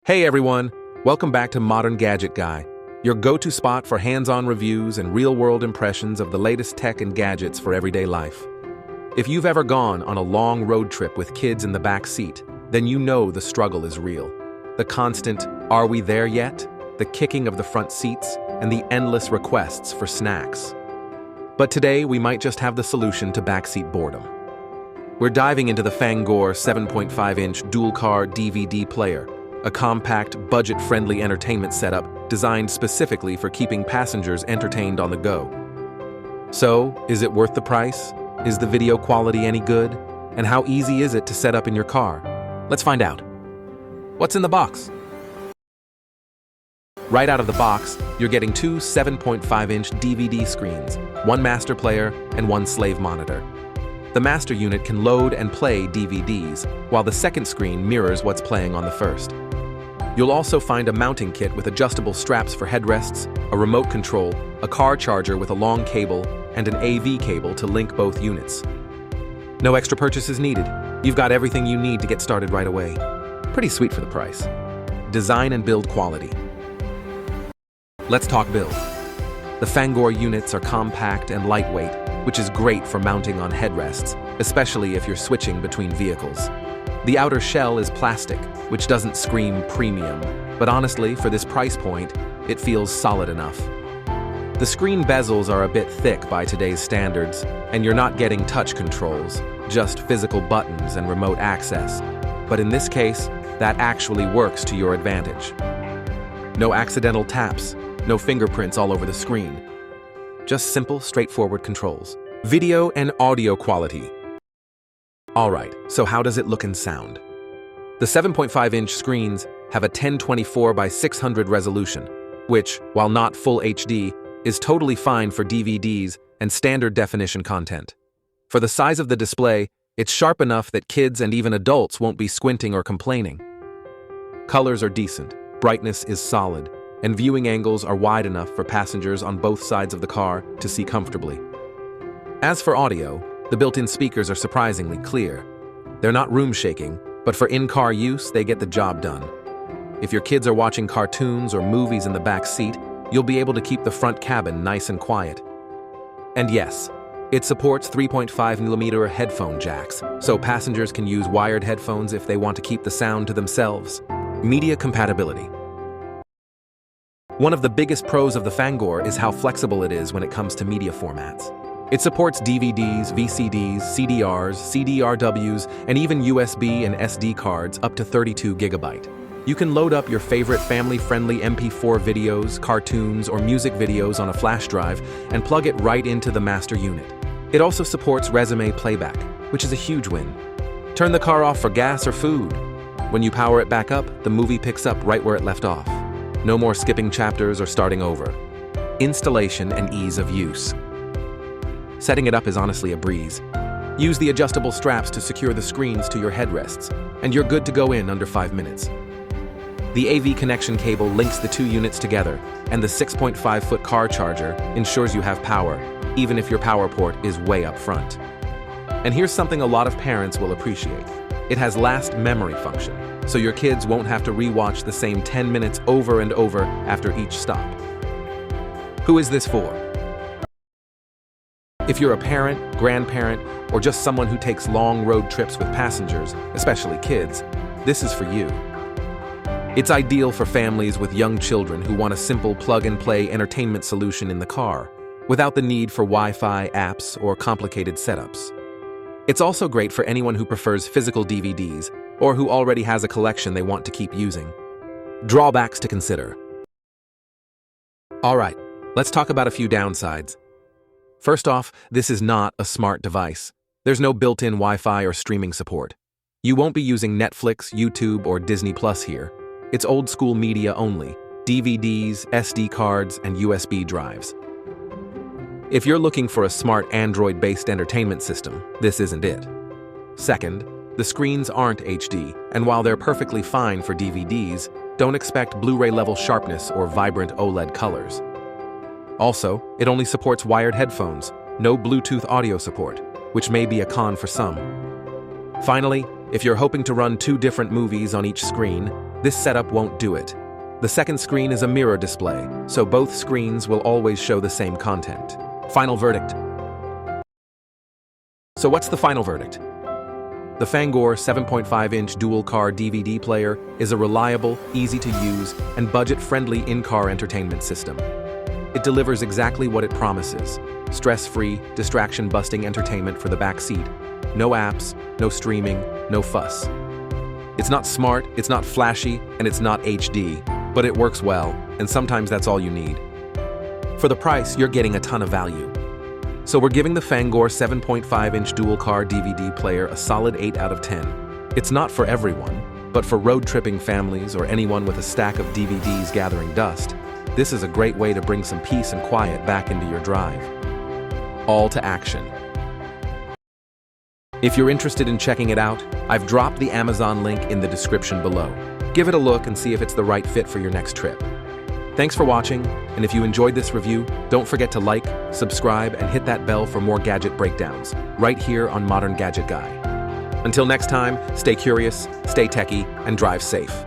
Hey everyone, welcome back to Modern Gadget Guy, your go-to spot for hands-on reviews and real-world impressions of the latest tech and gadgets for everyday life. If you've ever gone on a long road trip with kids in the back seat, then you know the struggle is real. The constant, "Are we there yet?" the kicking of the front seats, and the endless requests for snacks. But today, we might just have the solution to backseat boredom. We're diving into the FANGOR 7.5-inch dual-car DVD player, a compact, budget-friendly entertainment setup designed specifically for keeping passengers entertained on the go. So, is it worth the price? Is the video quality any good? And how easy is it to set up in your car? Let's find out. What's in the box? Right out of the box, you're getting two 7.5-inch DVD screens, one master player and one slave monitor. The master unit can load and play DVDs, while the second screen mirrors what's playing on the first. You'll also find a mounting kit with adjustable straps for headrests, a remote control, a car charger with a long cable, and an AV cable to link both units. No extra purchases needed. You've got everything you need to get started right away. Pretty sweet for the price. Design and build quality. Let's talk build. The FANGOR units are compact and lightweight, which is great for mounting on headrests, especially if you're switching between vehicles. The outer shell is plastic, which doesn't scream premium, but honestly, for this price point, it feels solid enough. The screen bezels are a bit thick by today's standards, and you're not getting touch controls, just physical buttons and remote access. But in this case, that actually works to your advantage. No accidental taps, no fingerprints all over the screen. Just simple, straightforward controls. Video and audio quality. Alright, so how does it look and sound? The 7.5-inch screens have a 1024 by 600 resolution, which, while not full HD, is totally fine for DVDs and standard definition content. For the size of the display, it's sharp enough that kids and even adults won't be squinting or complaining. Colors are decent, brightness is solid, and viewing angles are wide enough for passengers on both sides of the car to see comfortably. As for audio, the built-in speakers are surprisingly clear. They're not room-shaking, but for in-car use, they get the job done. If your kids are watching cartoons or movies in the back seat, you'll be able to keep the front cabin nice and quiet. And yes, it supports 3.5mm headphone jacks, so passengers can use wired headphones if they want to keep the sound to themselves. Media compatibility. One of the biggest pros of the FANGOR is how flexible it is when it comes to media formats. It supports DVDs, VCDs, CDRs, CDRWs, and even USB and SD cards up to 32 GB. You can load up your favorite family-friendly MP4 videos, cartoons, or music videos on a flash drive and plug it right into the master unit. It also supports resume playback, which is a huge win. Turn the car off for gas or food. When you power it back up, the movie picks up right where it left off. No more skipping chapters or starting over. Installation and ease of use. Setting it up is honestly a breeze. Use the adjustable straps to secure the screens to your headrests, and you're good to go in under 5 minutes. The AV connection cable links the two units together, and the 6.5-foot car charger ensures you have power, even if your power port is way up front. And here's something a lot of parents will appreciate. It has last memory function, so your kids won't have to re-watch the same 10 minutes over and over after each stop. Who is this for? If you're a parent, grandparent, or just someone who takes long road trips with passengers, especially kids, this is for you. It's ideal for families with young children who want a simple plug-and-play entertainment solution in the car, without the need for Wi-Fi, apps, or complicated setups. It's also great for anyone who prefers physical DVDs, or who already has a collection they want to keep using. Drawbacks to consider. Alright, let's talk about a few downsides. First off, this is not a smart device. There's no built-in Wi-Fi or streaming support. You won't be using Netflix, YouTube, or Disney Plus here. It's old-school media only, DVDs, SD cards, and USB drives. If you're looking for a smart Android-based entertainment system, this isn't it. Second, the screens aren't HD, and while they're perfectly fine for DVDs, don't expect Blu-ray level sharpness or vibrant OLED colors. Also, it only supports wired headphones, no Bluetooth audio support, which may be a con for some. Finally, if you're hoping to run two different movies on each screen, This setup won't do it. The second screen is a mirror display, so both screens will always show the same content. Final verdict. So what's the final verdict? The FANGOR 7.5-inch dual-car DVD player is a reliable, easy-to-use, and budget-friendly in-car entertainment system. It delivers exactly what it promises: stress-free, distraction-busting entertainment for the back seat. No apps, no streaming, no fuss. It's not smart, it's not flashy, and it's not HD, but it works well, and sometimes that's all you need. For the price, you're getting a ton of value. So we're giving the FANGOR 7.5-inch dual-car DVD player a solid 8 out of 10. It's not for everyone, but for road-tripping families or anyone with a stack of DVDs gathering dust, this is a great way to bring some peace and quiet back into your drive. All to action. If you're interested in checking it out, I've dropped the Amazon link in the description below. Give it a look and see if it's the right fit for your next trip. Thanks for watching, and if you enjoyed this review, don't forget to like, subscribe, and hit that bell for more gadget breakdowns, right here on Modern Gadget Guy. Until next time, stay curious, stay techie, and drive safe.